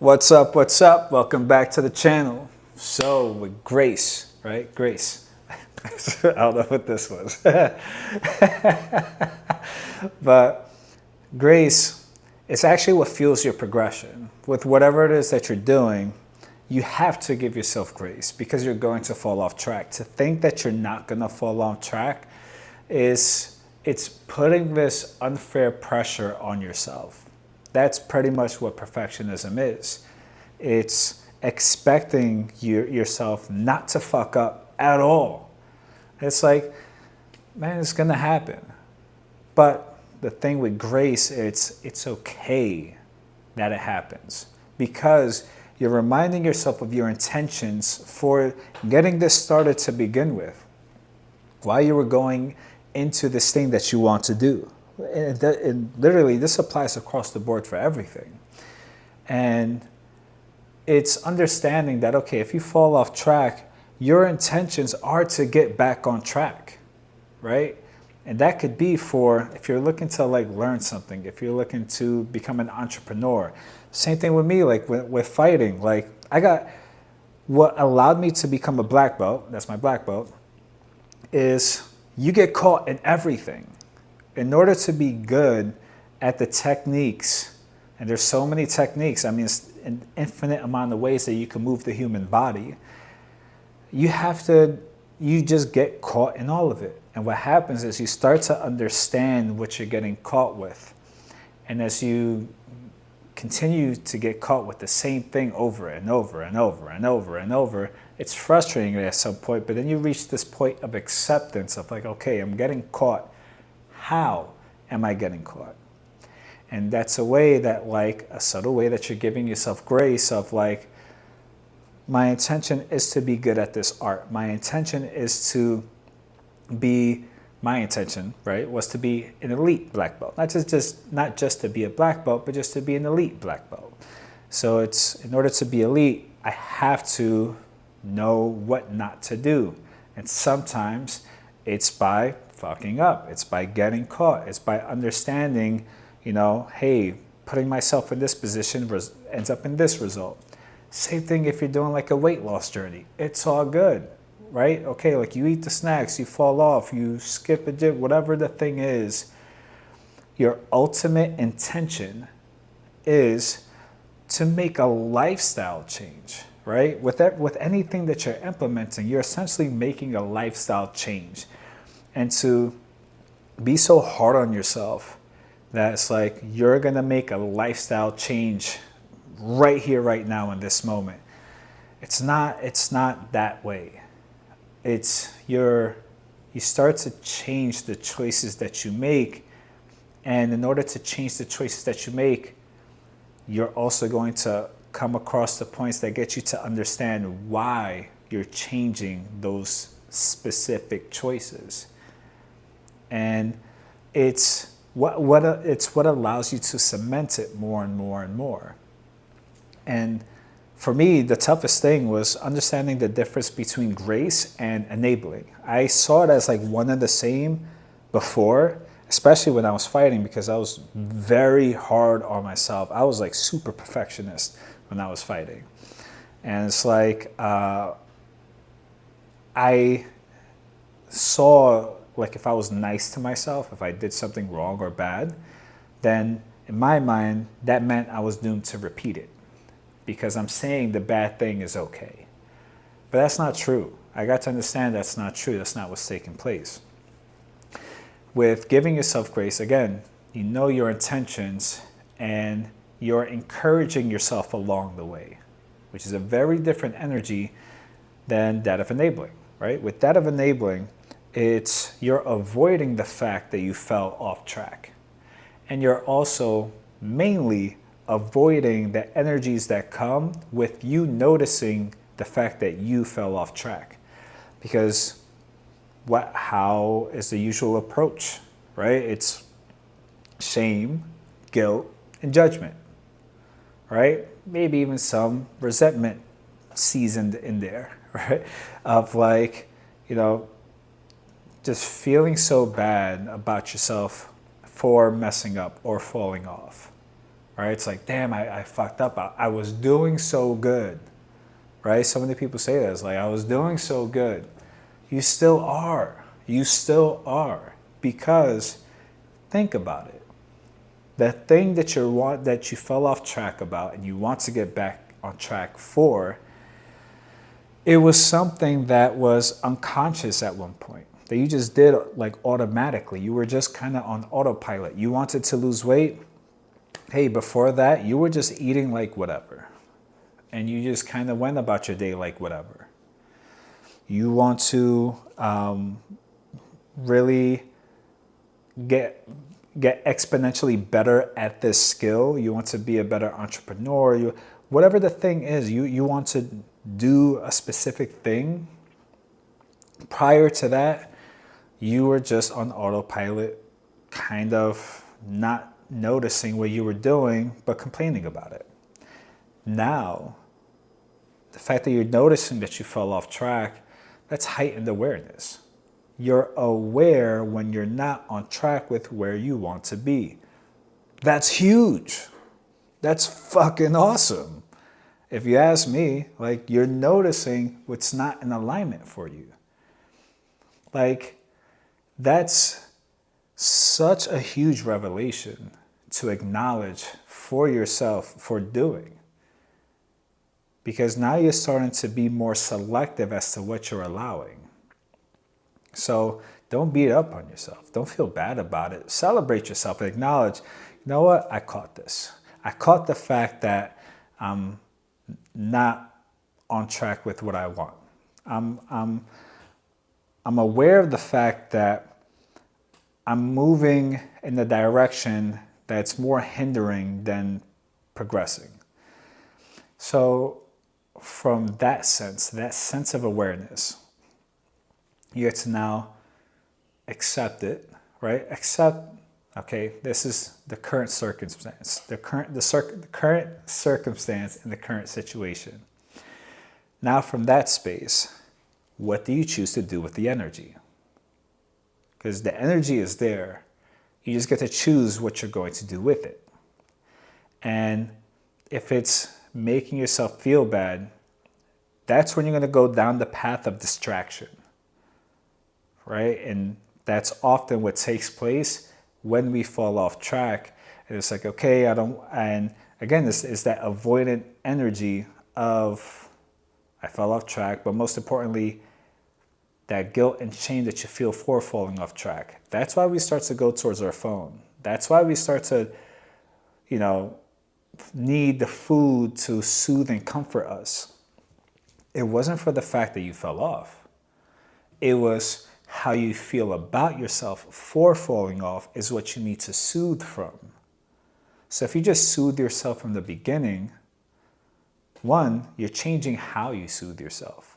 What's up? What's up? Welcome back to the channel. So with Grace, right? Grace. I don't know what this was. But grace, it's actually what fuels your progression. With whatever it is that you're doing, you have to give yourself grace because you're going to fall off track. To think that you're not going to fall off track it's putting this unfair pressure on yourself. That's pretty much what perfectionism is. It's expecting yourself not to fuck up at all. It's like, man, it's gonna happen. But the thing with grace, it's okay that it happens because you're reminding yourself of your intentions for getting this started to begin with. Why you were going into this thing that you want to do. And literally, this applies across the board for everything. And it's understanding that, okay, if you fall off track, your intentions are to get back on track, right? And that could be for, if you're looking to like learn something, if you're looking to become an entrepreneur. Same thing with me, like with fighting. Like what allowed me to become a black belt, that's my black belt, is you get caught in everything. In order to be good at the techniques, and there's so many techniques, I mean, it's an infinite amount of ways that you can move the human body, you just get caught in all of it. And what happens is you start to understand what you're getting caught with. And as you continue to get caught with the same thing over and over and over and over and over, it's frustrating at some point, but then you reach this point of acceptance of like, okay, I'm getting caught. How am I getting caught? And that's a way that, like, a subtle way that you're giving yourself grace of like, my intention is to be good at this art. My intention is to be, my intention, right, was to be an elite black belt. Not just to be a black belt, but just to be an elite black belt. So it's, in order to be elite, I have to know what not to do. And sometimes it's by fucking up. It's by getting caught. It's by understanding, you know, hey, putting myself in this position ends up in this result. Same thing if you're doing like a weight loss journey. It's all good, right? Okay, like you eat the snacks, you fall off, you skip a dip, whatever the thing is, your ultimate intention is to make a lifestyle change, right? With anything that you're implementing, you're essentially making a lifestyle change. And to be so hard on yourself that it's like you're going to make a lifestyle change right here, right now, in this moment. It's not that way. It's you start to change the choices that you make. And in order to change the choices that you make, you're also going to come across the points that get you to understand why you're changing those specific choices. And it's what allows you to cement it more and more and more. And for me, the toughest thing was understanding the difference between grace and enabling. I saw it as like one and the same before, especially when I was fighting, because I was very hard on myself. I was like super perfectionist when I was fighting. And it's like, I saw, like, if I was nice to myself, if I did something wrong or bad, then in my mind, that meant I was doomed to repeat it because I'm saying the bad thing is okay. But that's not true. I got to understand that's not true. That's not what's taking place. With giving yourself grace, again, you know your intentions and you're encouraging yourself along the way, which is a very different energy than that of enabling, right? With that of enabling, it's you're avoiding the fact that you fell off track. And you're also mainly avoiding the energies that come with you noticing the fact that you fell off track. Because how is the usual approach, right? It's shame, guilt, and judgment, right? Maybe even some resentment seasoned in there, right? Of like, you know, just feeling so bad about yourself for messing up or falling off, right? It's like, damn, I fucked up. I was doing so good, right? So many people say that. It's like, I was doing so good. You still are. You still are. Because think about it. That thing that you fell off track about and you want to get back on track for, it was something that was unconscious at one point that you just did like automatically. You were just kind of on autopilot. You wanted to lose weight. Hey, before that, you were just eating like whatever. And you just kind of went about your day like whatever. You want to really get exponentially better at this skill. You want to be a better entrepreneur. Whatever the thing is, you want to do a specific thing. Prior to that, you were just on autopilot, kind of not noticing what you were doing, but complaining about it. Now, the fact that you're noticing that you fell off track, that's heightened awareness. You're aware when you're not on track with where you want to be. That's huge. That's fucking awesome. If you ask me, like, you're noticing what's not in alignment for you. Like, that's such a huge revelation to acknowledge for yourself for doing. Because now you're starting to be more selective as to what you're allowing. So don't beat up on yourself. Don't feel bad about it. Celebrate yourself and acknowledge, you know what? I caught this. I caught the fact that I'm not on track with what I want. I'm aware of the fact that I'm moving in the direction that's more hindering than progressing. So from that sense of awareness, you get to now accept it, right? Accept, okay, this is the current circumstance, the current circumstance and the current situation. Now from that space, what do you choose to do with the energy? Because the energy is there. You just get to choose what you're going to do with it. And if it's making yourself feel bad, that's when you're going to go down the path of distraction, right? And that's often what takes place when we fall off track. And it's like, okay, and again, this is that avoidant energy of, I fell off track, but most importantly, that guilt and shame that you feel for falling off track. That's why we start to go towards our phone. That's why we start to, need the food to soothe and comfort us. It wasn't for the fact that you fell off. It was how you feel about yourself for falling off is what you need to soothe from. So if you just soothe yourself from the beginning, one, you're changing how you soothe yourself.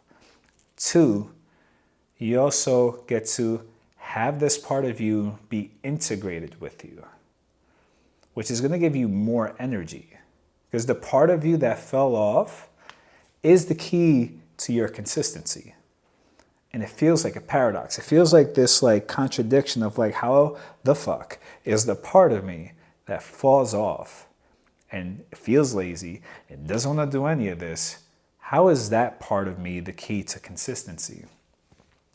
Two, you also get to have this part of you be integrated with you, which is going to give you more energy. Because the part of you that fell off is the key to your consistency. And it feels like a paradox. It feels like this contradiction of how the fuck is the part of me that falls off and feels lazy and doesn't want to do any of this. How is that part of me the key to consistency?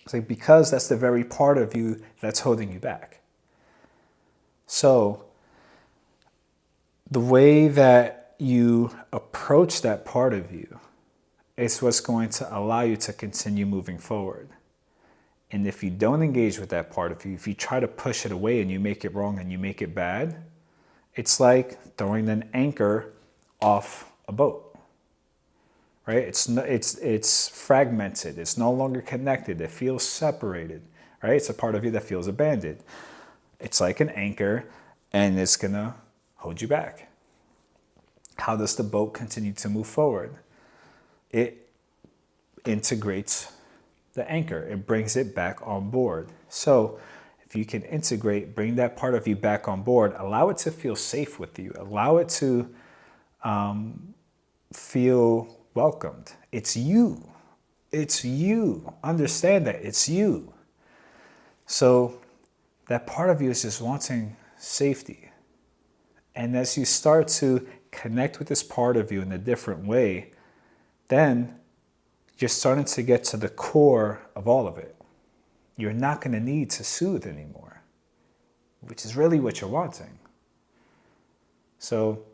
It's because that's the very part of you that's holding you back. So the way that you approach that part of you is what's going to allow you to continue moving forward. And if you don't engage with that part of you, if you try to push it away and you make it wrong and you make it bad, it's like throwing an anchor off a boat. Right? It's fragmented. It's no longer connected. It feels separated. Right? It's a part of you that feels abandoned. It's like an anchor, and it's gonna hold you back. How does the boat continue to move forward? It integrates the anchor. It brings it back on board. So if you can integrate, bring that part of you back on board, allow it to feel safe with you. Allow it to feel welcomed. It's you. It's you. Understand that it's you. So that part of you is just wanting safety. And as you start to connect with this part of you in a different way, then you're starting to get to the core of all of it. You're not going to need to soothe anymore, which is really what you're wanting. So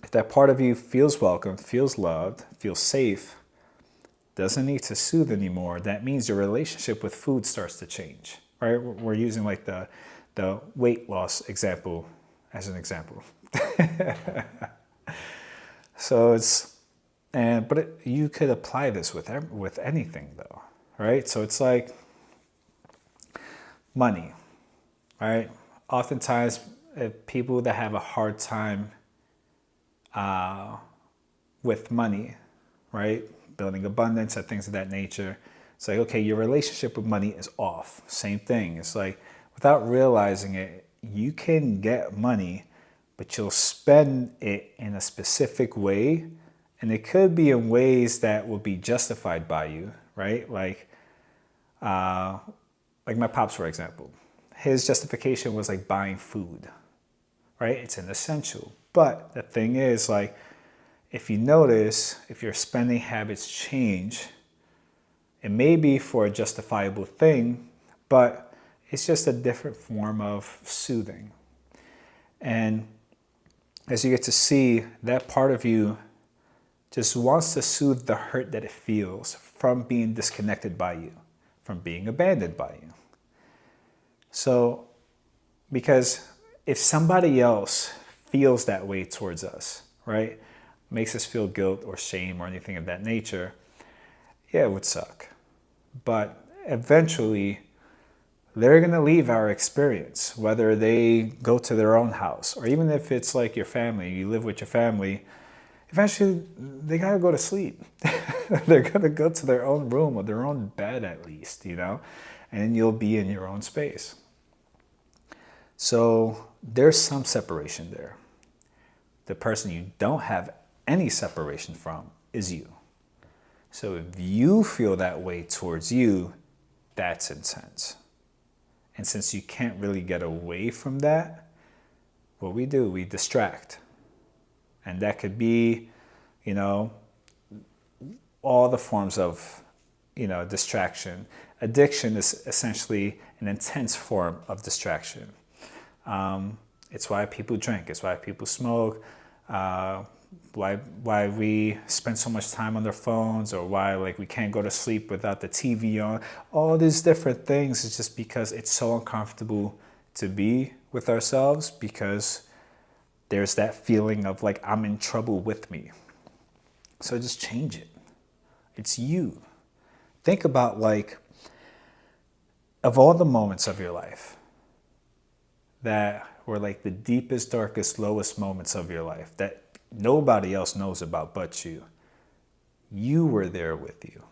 if that part of you feels welcome, feels loved, feels safe, doesn't need to soothe anymore, that means your relationship with food starts to change, right? We're using like the weight loss example as an example. So you could apply this with anything though, right? So it's like money, right? Oftentimes, people that have a hard time with money, right? Building abundance and things of that nature. It's like, okay, your relationship with money is off. Same thing. It's like, without realizing it, you can get money, but you'll spend it in a specific way. And it could be in ways that will be justified by you, right? Like my pops, for example. His justification was like buying food, right? It's an essential. But the thing is, like, if you notice, if your spending habits change, it may be for a justifiable thing, but it's just a different form of soothing. And as you get to see, that part of you just wants to soothe the hurt that it feels from being disconnected by you, from being abandoned by you. So, because if somebody else feels that way towards us, right, makes us feel guilt or shame or anything of that nature, yeah, it would suck. But eventually, they're going to leave our experience, whether they go to their own house, or even if it's like your family, you live with your family, eventually they got to go to sleep. They're going to go to their own room or their own bed at least, and you'll be in your own space. So there's some separation there. The person you don't have any separation from is you. So if you feel that way towards you, that's intense. And since you can't really get away from that, what we do, we distract. And that could be, all the forms of, distraction. Addiction is essentially an intense form of distraction. It's why people drink. It's why people smoke. Why we spend so much time on their phones, or why we can't go to sleep without the TV on. All these different things is just because it's so uncomfortable to be with ourselves, because there's that feeling of I'm in trouble with me. So just change it. It's you. Think about of all the moments of your life that were the deepest, darkest, lowest moments of your life that nobody else knows about but you. You were there with you.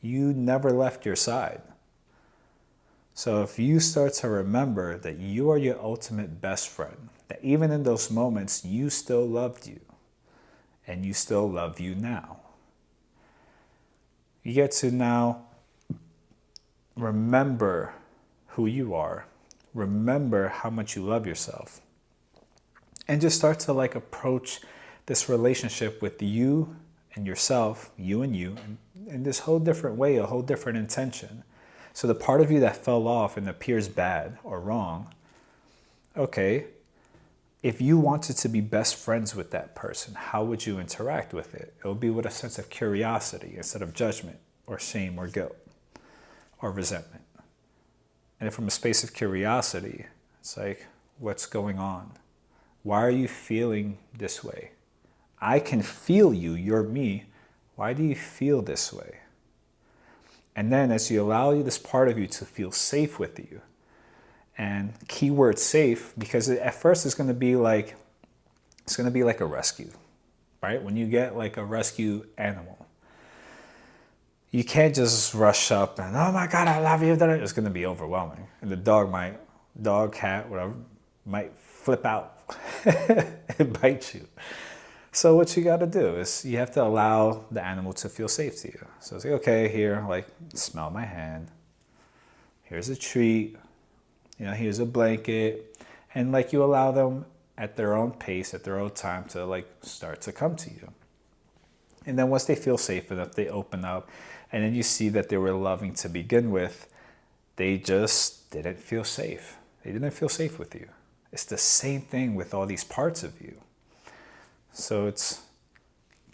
You never left your side. So if you start to remember that you are your ultimate best friend, that even in those moments you still loved you, and you still love you now, you get to now remember who you are, remember how much you love yourself, and just start to approach this relationship with you and yourself, you and you, in this whole different way, a whole different intention. So the part of you that fell off and appears bad or wrong, okay, if you wanted to be best friends with that person, how would you interact with it? It would be with a sense of curiosity instead of judgment or shame or guilt or resentment. And from a space of curiosity, it's what's going on? Why are you feeling this way? I can feel you, you're me. Why do you feel this way? And then as you allow this part of you to feel safe with you, and keyword safe, because at first it's going to be like a rescue, right? When you get a rescue animal, you can't just rush up and, oh my God, I love you. It's going to be overwhelming. And the dog, cat, whatever, might flip out and bite you. So what you got to do is you have to allow the animal to feel safe to you. So it's okay, here, smell my hand. Here's a treat. Here's a blanket. And like you allow them at their own pace, at their own time to like start to come to you. And then once they feel safe enough, they open up, and then you see that they were loving to begin with. They just didn't feel safe. They didn't feel safe with you. It's the same thing with all these parts of you. So it's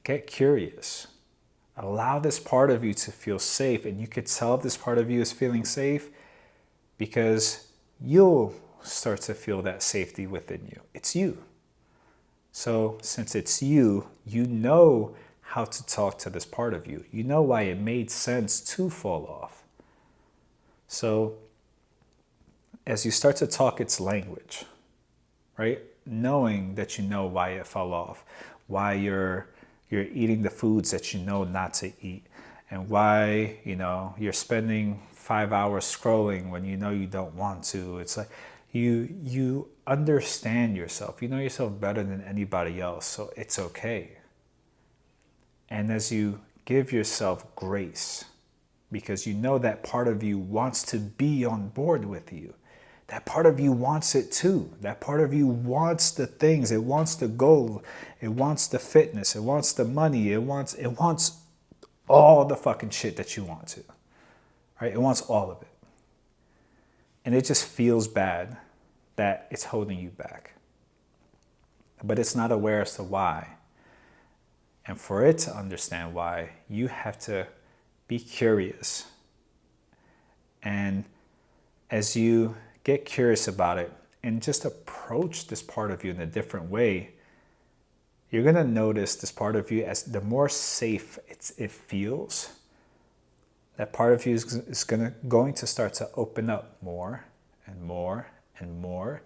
get curious. Allow this part of you to feel safe, and you could tell if this part of you is feeling safe because you'll start to feel that safety within you. It's you. So since it's you, you know how to talk to this part of you. You know why it made sense to fall off. So as you start to talk its language, right? Knowing that you know why it fell off, why you're eating the foods that you know not to eat, and why, you're spending 5 hours scrolling when you know you don't want to. It's like you understand yourself. You know yourself better than anybody else, so it's okay. And as you give yourself grace, because you know that part of you wants to be on board with you. That part of you wants it too. That part of you wants the things. It wants the goal. It wants the fitness. It wants the money. It wants all the fucking shit that you want to. Right? It wants all of it. And it just feels bad that it's holding you back. But it's not aware as to why. And for it to understand why, you have to be curious. And as you get curious about it and just approach this part of you in a different way, you're going to notice this part of you, as the more safe it feels, that part of you is going to start to open up more and more and more.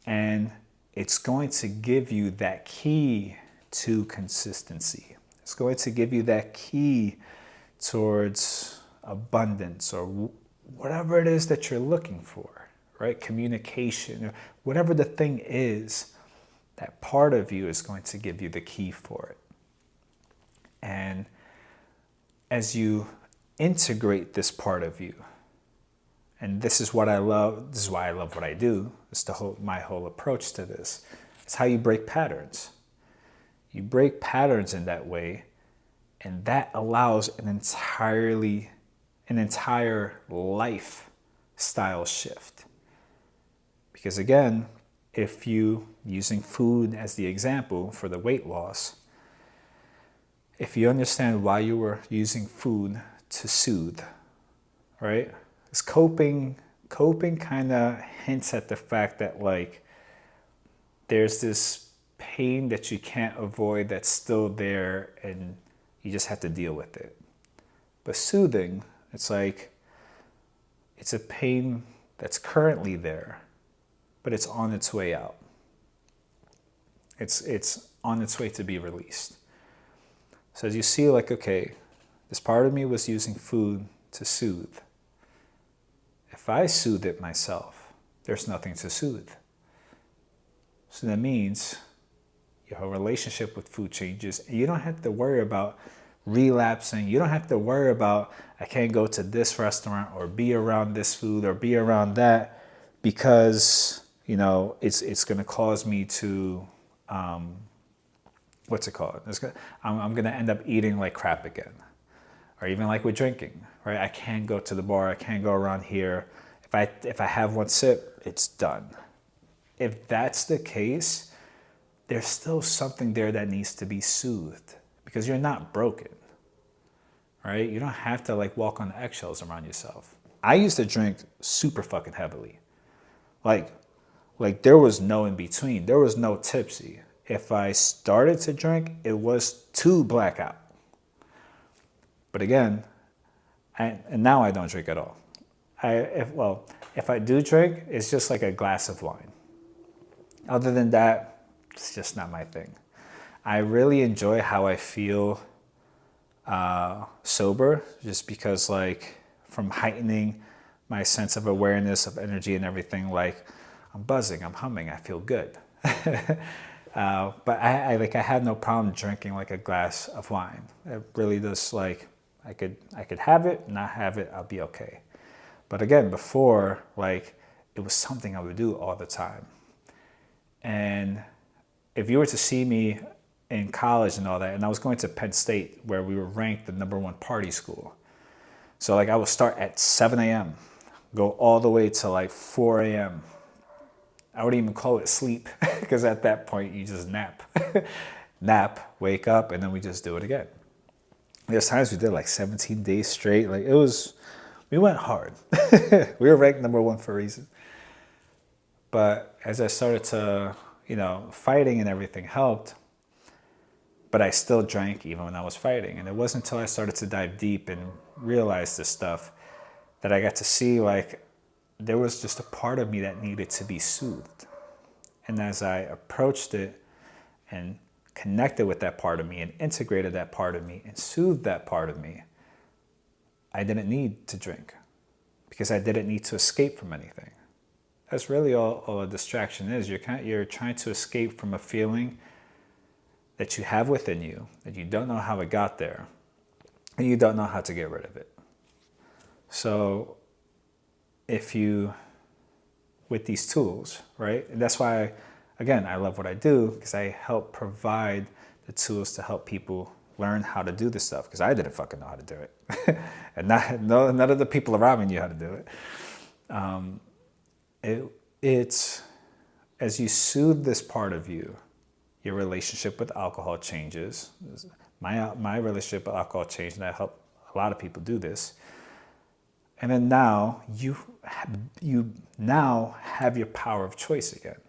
And it's going to give you that key to consistency. It's going to give you that key towards abundance or whatever it is that you're looking for, right? Communication, or whatever the thing is, that part of you is going to give you the key for it. And as you integrate this part of you, and this is what I love, this is why I love what I do, it's my whole approach to this. It's how you break patterns. You break patterns in that way, and that allows an entire lifestyle shift. Because again, if you, using food as the example for the weight loss, if you understand why you were using food to soothe, right? Because coping kind of hints at the fact that like there's this pain that you can't avoid that's still there, and you just have to deal with it. But soothing, it's like it's a pain that's currently there, but it's on its way out. It's on its way to be released. So as you see, like, okay, this part of me was using food to soothe. If I soothe it myself, there's nothing to soothe. So that means your whole relationship with food changes, and you don't have to worry about relapsing. You don't have to worry about, I can't go to this restaurant or be around this food or be around that because, it's going to cause me to, what's it called? I'm going to end up eating like crap again. Or even like with drinking, right? I can't go to the bar. I can't go around here. If I have one sip, it's done. If that's the case, there's still something there that needs to be soothed because you're not broken, right? You don't have to like walk on eggshells around yourself. I used to drink super fucking heavily. Like there was no in between. There was no tipsy. If I started to drink, it was to blackout. But again, and now I don't drink at all. If I do drink, it's just like a glass of wine. Other than that, it's just not my thing. I really enjoy how I feel sober, just because like from heightening my sense of awareness of energy and everything, like I'm buzzing, I'm humming, I feel good. But I had no problem drinking like a glass of wine. It really does, like I could have it, not have it, I'll be okay. But again, before, like it was something I would do all the time. And if you were to see me in college and all that, and I was going to Penn State where we were ranked the #1 party school. So like I would start at 7 a.m., go all the way to like 4 a.m. I wouldn't even call it sleep because at that point you just nap. Nap, wake up, and then we just do it again. There's times we did like 17 days straight. Like we went hard. We were ranked #1 for a reason. But as I started to, fighting and everything helped, but I still drank even when I was fighting. And it wasn't until I started to dive deep and realize this stuff that I got to see like there was just a part of me that needed to be soothed. And as I approached it and connected with that part of me and integrated that part of me and soothed that part of me, I didn't need to drink because I didn't need to escape from anything. That's really all a distraction is. You're trying to escape from a feeling that you have within you, that you don't know how it got there, and you don't know how to get rid of it. So with these tools, right? And that's why, again, I love what I do, because I help provide the tools to help people learn how to do this stuff, because I didn't fucking know how to do it. And none of the people around me knew how to do it. It's as you soothe this part of you, your relationship with alcohol changes. My relationship with alcohol changed, and I help a lot of people do this. And then now you now have your power of choice again.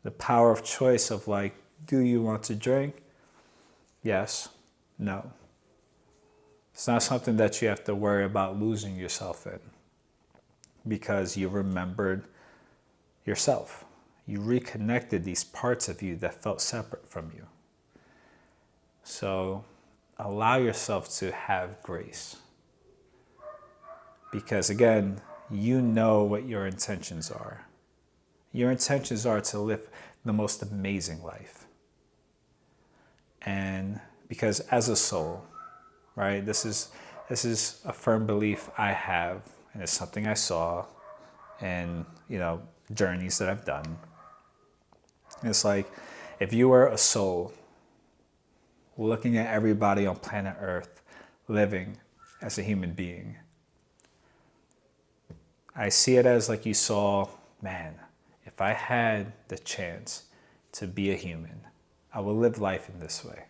The power of choice of like, do you want to drink? Yes, no. It's not something that you have to worry about losing yourself in, because you remembered yourself. You reconnected these parts of you that felt separate from you. So allow yourself to have grace. Because again, you know what your intentions are. Your intentions are to live the most amazing life. And because as a soul, right, this is a firm belief I have, and it's something I saw and, journeys that I've done. It's like, if you were a soul looking at everybody on planet Earth living as a human being, I see it as like you saw, man, if I had the chance to be a human, I will live life in this way.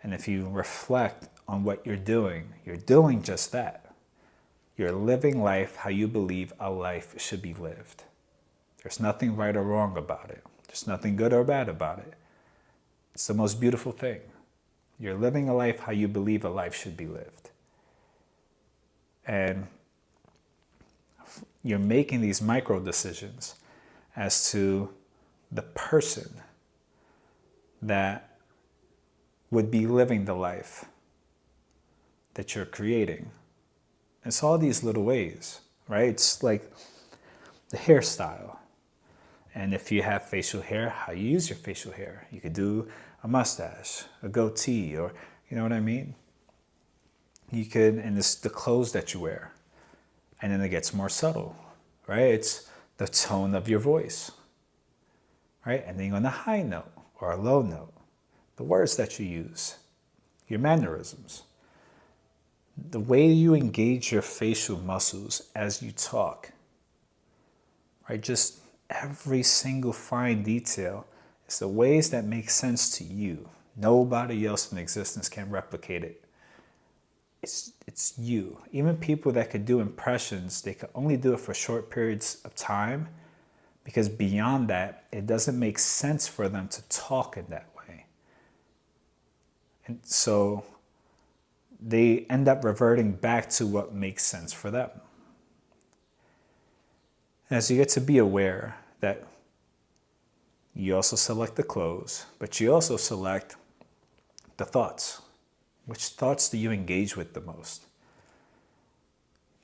And if you reflect on what you're doing just that. You're living life how you believe a life should be lived. There's nothing right or wrong about it. There's nothing good or bad about it. It's the most beautiful thing. You're living a life how you believe a life should be lived. And you're making these micro decisions as to the person that would be living the life that you're creating. It's all these little ways, right? It's like the hairstyle. And if you have facial hair, how you use your facial hair. You could do a mustache, a goatee, or you know what I mean? You could, and it's the clothes that you wear. And then it gets more subtle, right? It's the tone of your voice, right? Ending on a high note or a low note. The words that you use, your mannerisms, the way you engage your facial muscles as you talk, right? Just every single fine detail is the ways that make sense to you. Nobody else in existence can replicate it. It's you. Even people that could do impressions, they could only do it for short periods of time, because beyond that, it doesn't make sense for them to talk in that way. And so they end up reverting back to what makes sense for them. As you get to be aware that you also select the clothes, but you also select the thoughts. Which thoughts do you engage with the most?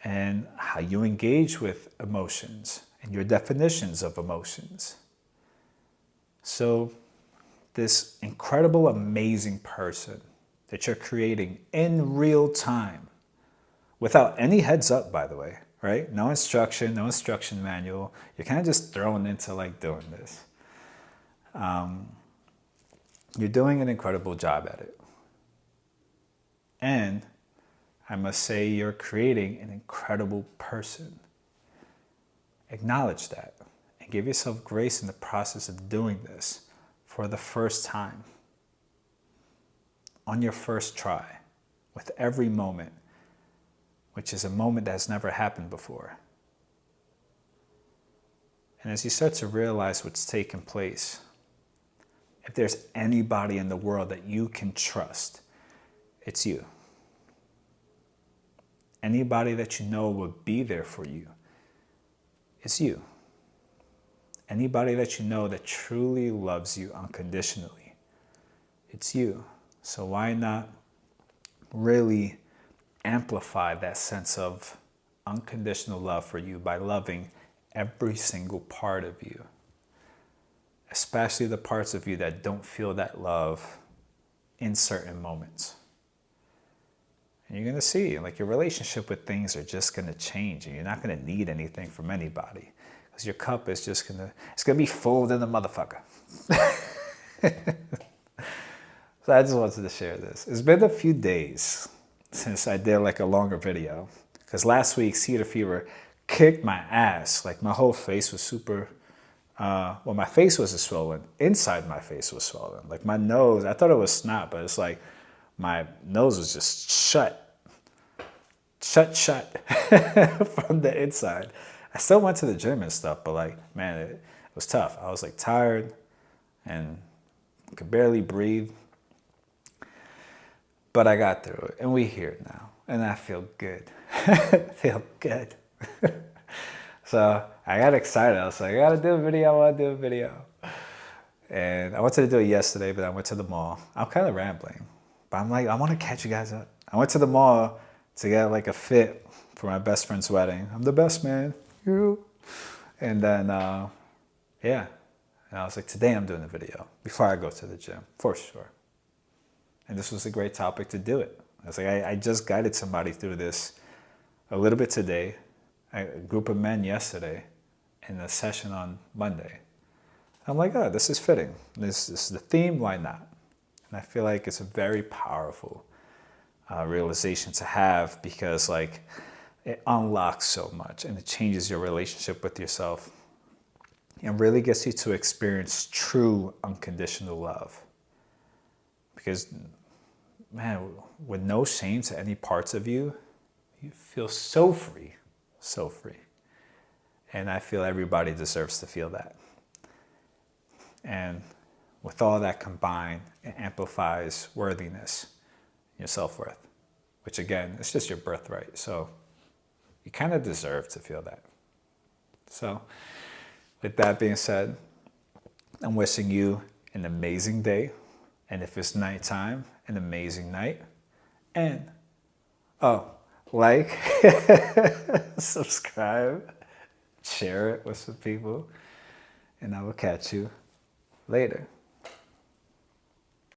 And how you engage with emotions and your definitions of emotions. So this incredible, amazing person that you're creating in real time, without any heads up, by the way, right? No instruction, no instruction manual. You're kind of just thrown into like doing this. You're doing an incredible job at it. And I must say, you're creating an incredible person. Acknowledge that and give yourself grace in the process of doing this for the first time, on your first try, with every moment, which is a moment that has never happened before. And as you start to realize what's taking place, if there's anybody in the world that you can trust, it's you. Anybody that you know will be there for you, it's you. Anybody that you know that truly loves you unconditionally, it's you. So why not really amplify that sense of unconditional love for you by loving every single part of you, especially the parts of you that don't feel that love in certain moments. And you're going to see, like, your relationship with things are just going to change, and you're not going to need anything from anybody, because your cup is just going to be full in the motherfucker. So I just wanted to share this. It's been a few days since I did like a longer video, because last week cedar fever kicked my ass. Like, my whole face was super, well, my face wasn't swollen. Inside my face was swollen. Like, my nose, I thought it was snot, but it's like my nose was just shut from the inside. I still went to the gym and stuff, but like, man, it was tough. I was like tired and could barely breathe. But I got through it, and we're here now, and I feel good. Feel good. So I got excited. I was like, I gotta do a video. I want to do a video. And I wanted to do it yesterday, but I went to the mall. I'm kind of rambling, but I'm like, I want to catch you guys up. I went to the mall to get like a fit for my best friend's wedding. I'm the best man. And then, yeah. And I was like, today I'm doing a video before I go to the gym, for sure. And this was a great topic to do it. I was like, I just guided somebody through this a little bit today, a group of men yesterday, in a session on Monday. I'm like, oh, this is fitting. This is the theme, why not? And I feel like it's a very powerful realization to have, because like, it unlocks so much, and it changes your relationship with yourself and really gets you to experience true unconditional love. Because, man, with no shame to any parts of you, you feel so free, so free. And I feel everybody deserves to feel that. And with all that combined, it amplifies worthiness, your self-worth, which again, it's just your birthright. So you kind of deserve to feel that. So with that being said, I'm wishing you an amazing day. And if it's nighttime, an amazing night. And, like, subscribe, share it with some people, and I will catch you later.